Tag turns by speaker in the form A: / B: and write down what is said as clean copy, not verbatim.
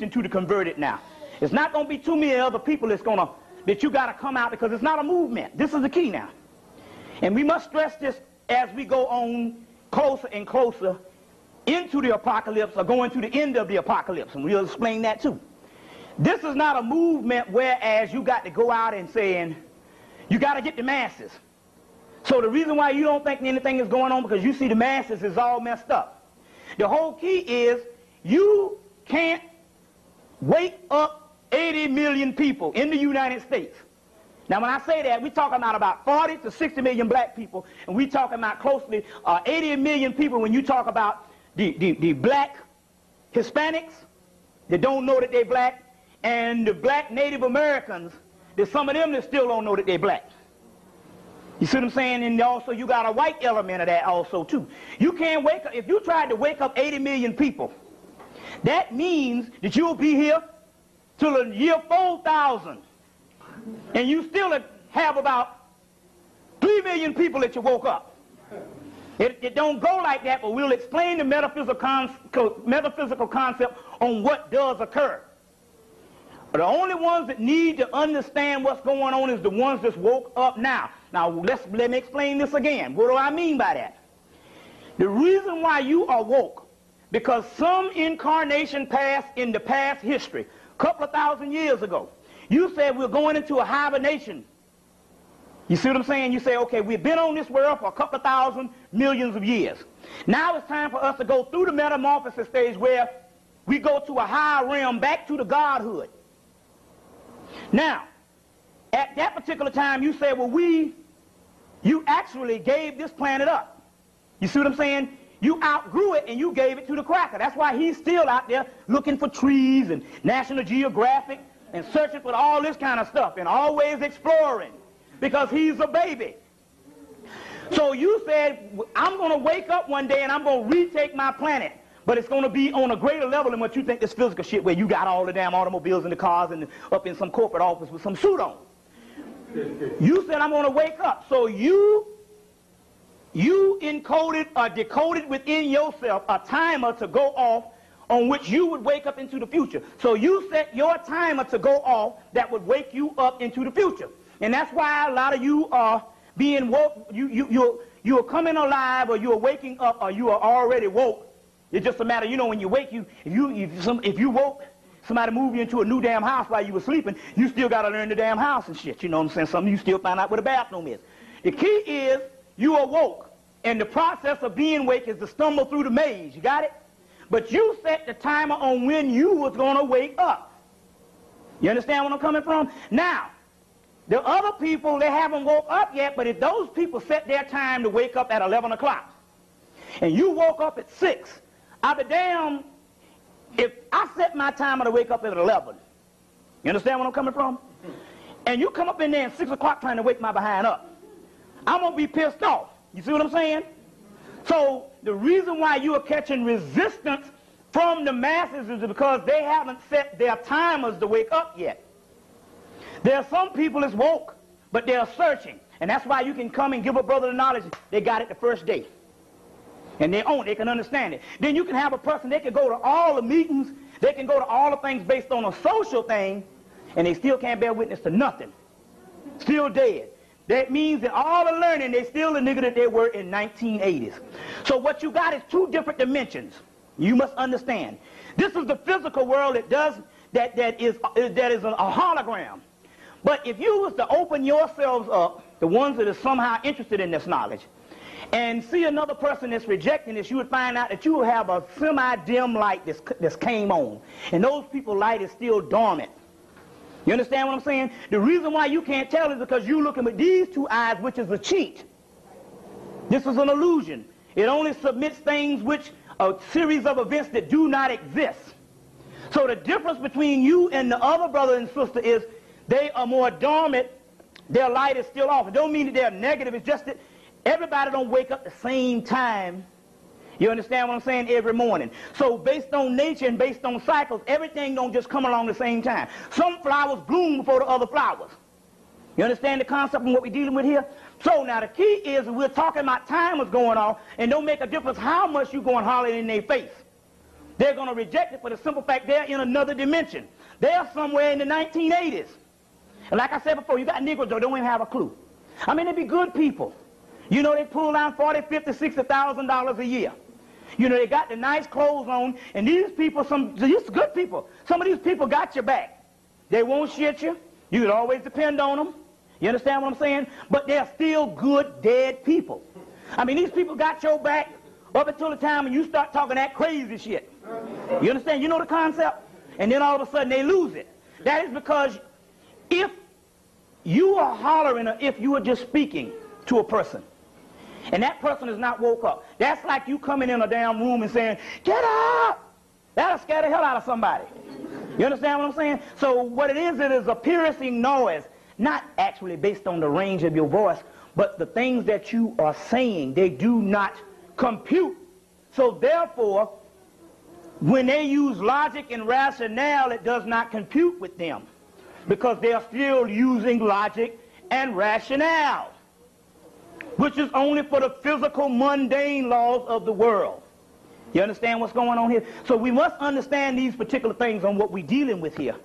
A: preaching to the converted now. It's not going to be too many other people that you got to come out, because it's not a movement. This is the key now. And we must stress this as we go on closer and closer into the apocalypse, or going to the end of the apocalypse, and we'll explain that too. This is not a movement whereas you got to go out and saying, you got to get the masses. So the reason why you don't think anything is going on, because you see the masses is all messed up. The whole key is you can't wake up 80 million people in the United States. Now, when I say that, we're talking about 40 to 60 million black people, and we're talking about closely 80 million people when you talk about the black Hispanics that don't know that they're black, and the black Native Americans, there's some of them that still don't know that they're black. You see what I'm saying? And also you got a white element of that also too. You can't wake up, if you tried to wake up 80 million people, that means that you'll be here till the year 4000. And you still have about 3 million people that you woke up. It don't go like that, but we'll explain the metaphysical concept on what does occur. But the only ones that need to understand what's going on is the ones that's woke up now. Now, let me explain this again. What do I mean by that? The reason why you are woke, because some incarnation passed in the past history, a couple of thousand years ago, you said we're going into a hibernation. You see what I'm saying? You say, okay, we've been on this world for a couple of thousand millions of years. Now it's time for us to go through the metamorphosis stage where we go to a higher realm, back to the godhood. Now, at that particular time, you said, well, you actually gave this planet up. You see what I'm saying? You outgrew it and you gave it to the cracker. That's why he's still out there looking for trees and National Geographic and searching for all this kind of stuff and always exploring, because he's a baby. So you said, I'm going to wake up one day and I'm going to retake my planet. But it's going to be on a greater level than what you think this physical shit, where you got all the damn automobiles and the cars and up in some corporate office with some suit on. You said, I'm going to wake up. So you encoded or decoded within yourself a timer to go off on which you would wake up into the future. So you set your timer to go off that would wake you up into the future. And that's why a lot of you are being woke. You are coming alive, or you are waking up, or you are already woke. It's just a matter, you know, when you wake, if you woke, somebody moved you into a new damn house while you were sleeping, you still got to learn the damn house and shit. You know what I'm saying? Something you still find out where the bathroom is. The key is you are woke, and the process of being awake is to stumble through the maze. You got it? But you set the timer on when you was going to wake up. You understand where I'm coming from? Now, the other people, they haven't woke up yet, but if those people set their time to wake up at 11 o'clock, and you woke up at 6, I'll be damned if I set my timer to wake up at 11. You understand where I'm coming from? And you come up in there at 6 o'clock trying to wake my behind up. I'm going to be pissed off. You see what I'm saying? So the reason why you are catching resistance from the masses is because they haven't set their timers to wake up yet. There are some people that's woke, but they're searching. And that's why you can come and give a brother the knowledge. They got it the first day. And they own it, they can understand it. Then you can have a person, they can go to all the meetings, they can go to all the things based on a social thing, and they still can't bear witness to nothing. Still dead. That means that all the learning, they still the nigga that they were in 1980s. So what you got is two different dimensions. You must understand. This is the physical world that is a hologram. But if you was to open yourselves up, the ones that are somehow interested in this knowledge, and see another person that's rejecting this, you would find out that you will have a semi-dim light that's came on. And those people's light is still dormant. You understand what I'm saying? The reason why you can't tell is because you're looking with these two eyes, which is a cheat. This is an illusion. It only submits things which a series of events that do not exist. So the difference between you and the other brother and sister is they are more dormant. Their light is still off. It don't mean that they're negative. It's just that everybody don't wake up the same time. You understand what I'm saying? Every morning. So based on nature and based on cycles, everything don't just come along the same time. Some flowers bloom before the other flowers. You understand the concept of what we're dealing with here? So now the key is we're talking about timers going off, and don't make a difference how much you go and holler in their face. They're going to reject it for the simple fact they're in another dimension. They're somewhere in the 1980s. And like I said before, you got Negroes that don't even have a clue. I mean, they be good people. You know, they pull down $40,000, $50,000, $60,000 a year. You know, they got the nice clothes on, and these people, these good people, some of these people got your back. They won't shit you. You can always depend on them. You understand what I'm saying? But they're still good, dead people. I mean, these people got your back up until the time when you start talking that crazy shit. You understand? You know the concept? And then all of a sudden they lose it. That is because if you are hollering or if you are just speaking to a person, and that person is not woke up, that's like you coming in a damn room and saying, "Get up!" That'll scare the hell out of somebody. You understand what I'm saying? So what it is a piercing noise, not actually based on the range of your voice, but the things that you are saying, they do not compute. So therefore, when they use logic and rationale, it does not compute with them, because they are still using logic and rationale, which is only for the physical, mundane laws of the world. You understand what's going on here? So we must understand these particular things on what we're dealing with here.